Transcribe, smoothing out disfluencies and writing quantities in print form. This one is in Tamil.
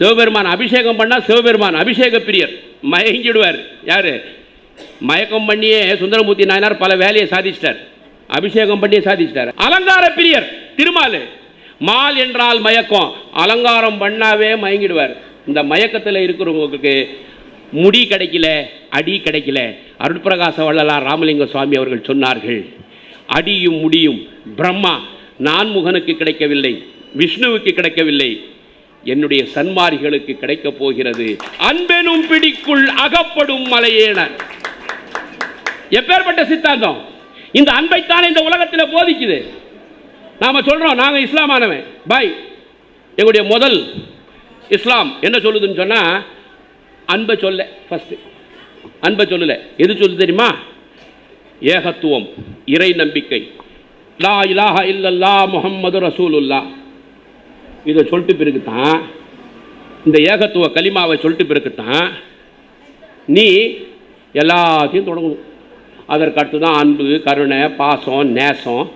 சிவபெருமான் அபிஷேகம் பண்ணால் சிவபெருமான் அபிஷேக பிரியர், மயங்கிடுவார். யார்? மயக்கம் பண்ணியே சுந்தரமூர்த்தி நாயனார் பல வேலையை சாதிச்சிட்டார், அபிஷேகம் பண்ணியே சாதிச்சிட்டார். அலங்கார பிரியர் திருமால். மால் என்றால் மயக்கம், அலங்காரம் பண்ணாவே மயங்கிடுவார். இந்த மயக்கத்தில் இருக்கிறவங்களுக்கு முடி கிடைக்கல, அடி கிடைக்கல. அருட்பிரகாச வள்ளலார் ராமலிங்க சுவாமி அவர்கள் சொன்னார்கள், அடியும் முடியும் பிரம்மா நான்முகனுக்கு கிடைக்கவில்லை, விஷ்ணுவுக்கு கிடைக்கவில்லை, என்னுடைய சன்மாரிகளுக்கு கிடைக்கப் போகிறது. அன்பெனும் பிடிக்குள் அகப்படும் மலையேன. எப்பேற்பட்ட சித்தாந்தம்! இந்த அன்பைத்தான் இந்த உலகத்தில் போதிக்குது. நாம சொல்றோம் நாங்கள் இஸ்லாமானவன் பாய். எங்களுடைய முதல் இஸ்லாம் என்ன சொல்லுதுன்னு சொன்னா, அன்பை சொல்ல ஃபர்ஸ்ட், அன்பை சொல்லல. எது சொல்லுது தெரியுமா? ஏகத்துவம், இறை நம்பிக்கை, லா இலாஹ இல்லல்லாஹ் முஹம்மது ரசூலுல்லாஹ். இதை சொல்லிட்டு பிறகுதான், இந்த ஏகத்துவ கலிமாவை சொல்லிட்டு பிறகுதான் நீ எல்லாத்தையும் தொடங்கணும். அதற்கடுத்து தான் அன்பு, கருணை, பாசம், நேசம்,